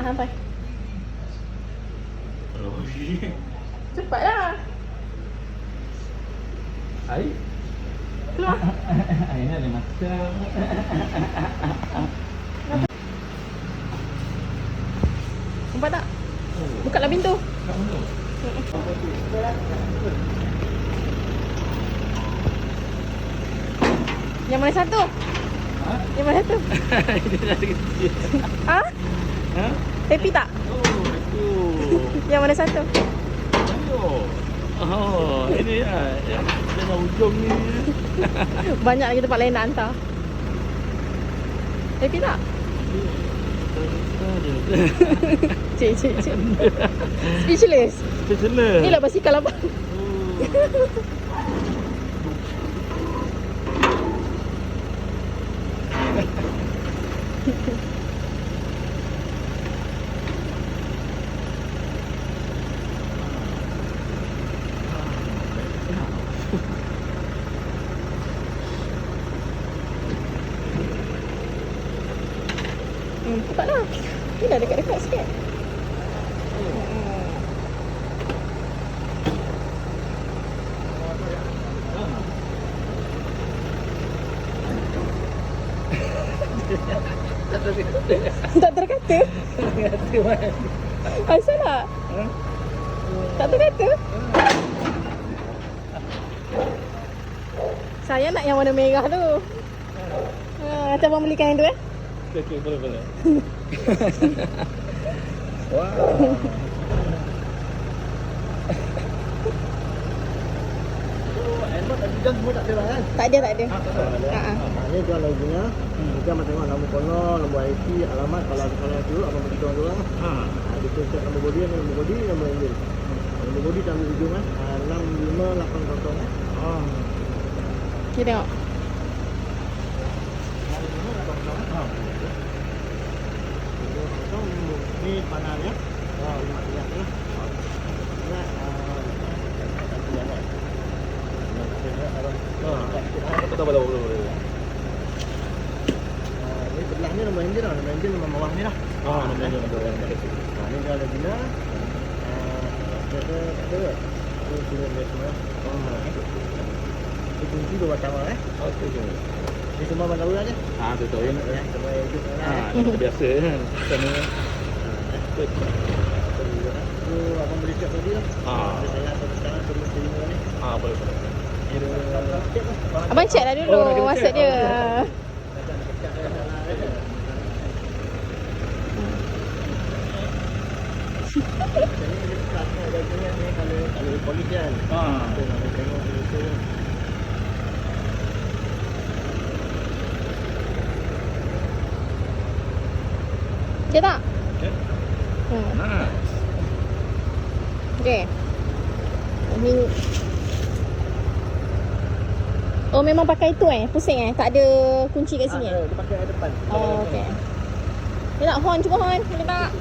sampai. Cepatlah. Air. Keluar. Airnya ada macam. Nampak tak? Buka lah pintu. Yang mana satu? Ha? Yang mana satu? Ini dah kecil. Ha? Ha? Happy tak? Oh, itu. Yang mana satu? Ayo. Oh, ini ya. Yang tengah ujung ni. Banyak lagi tempat lain nak hantar. Happy tak? Cik. Speechless. Speechless. Ni lah basikal apa? Cepatlah. Ni dah dekat-dekat sikit. Tak terkata? Kata mana? Asal tak? Ha? Tak terkata? Saya nak yang warna merah tu. Nanti abang belikan yang tu Okey, boleh. Wow. Helmet dan hujan semua tak ada kan? Tak ada. Tak ada. Ini tuan logonya. Kita akan tengok nama kolor, nombor IC, alamat. Kalau itu abang bagi tuan orang. Ha. Kita set nombor bodi, nombor enjin. Nombor bodi dalam hujung 6580 Ah. Kita tengok. Ini panahnya. Lemak minyak ni. Betul. Ini sebelah ni nombor enjin lah. Nombor enjin nombor bawah ni lah. Nombor enjin. Ini kalau guna. Ada. Ini sudah semua. Ini kunci dua macam lah Okey. Ini semua abang tahu aja. Betul. Ya, semua hidup lah. Biasa kan. Sana. Itu abang beli siap tadi lah. Saya sekarang terus terima ni. Boleh. Abang check lah dulu WhatsApp dia. Kalau polis kan. Tengok itu. Dia tak? Okey. Nice. Okey. Ini Oh memang pakai itu pusing tak ada kunci kat sini Dia pakai depan. Oh okey. Dia nak horn, cuba horn, boleh tak?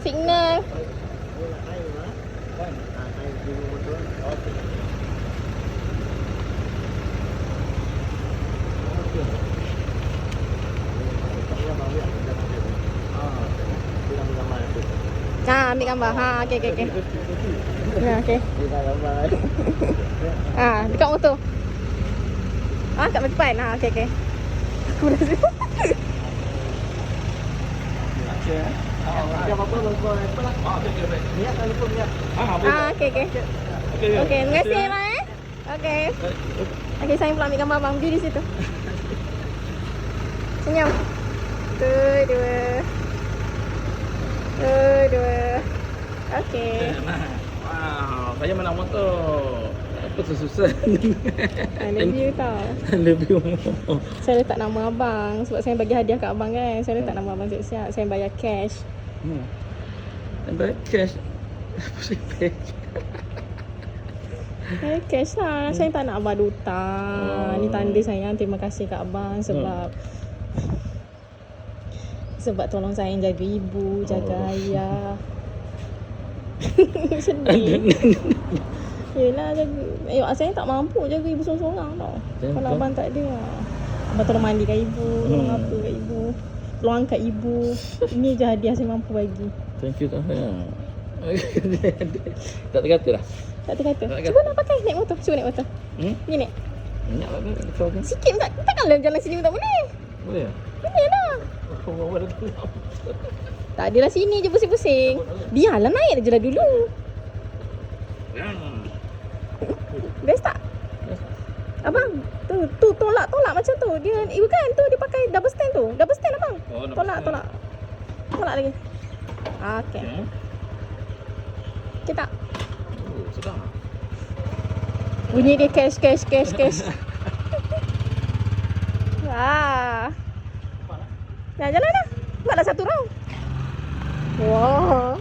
Signal. Ambil gambar. Okey. Ya, okey. Dekat motor. Kat depan. Okey. Aku dah siap. Dia apa-apa lupa Apple lah. Niat tak lupa niat. Okey. Okey, terima kasih bang Okey. Okey, saya pula ambil gambar abang di situ. Senyum. 1, 2. Okey. Wow, saya menang motor. Apa susah. I love you tau. Love you. Saya letak nama abang sebab saya bagi hadiah kat abang kan. Saya letak nama abang siap-siap. Saya bayar cash. Bayar cash. Apa saya bayar? Bayar cash lah. Saya tak nak abang ada hutang. Ni tanda sayang terima kasih kat abang sebab tolong saya jaga ibu, jaga ayah. Sedih. Yelah jaga. Saya tak mampu jaga ibu seorang-seorang tau. Betul, Kalau betul. abang tak ada abang tolong mandikan ibu, tolong apa kat ibu, tolong angkat ibu. Ini je hadiah saya mampu bagi. Thank you tak sayang. Tak terkata dah. Tak terkata. Tak Cuba nak pakai naik motor. Cuba naik motor. Ni naik. Minyak lah kau kan. Sikit tak. Takkanlah jalan sini pun tak boleh. Boleh tak? Boleh lah. Oh, ada tu. Tak adalah sini je pusing-pusing. Biarlah naik je lah dulu. Best tak? Abang, tu tolak macam tu. Dia bukan tu dia pakai double stand tu. Double stand abang. Oh, double Tolak. stand. Tolak lagi. Okey. Okey tak? Oh, sedap. Bunyi dia cash. Wah. Dah jalan dah. Buatlah satu round. Wah.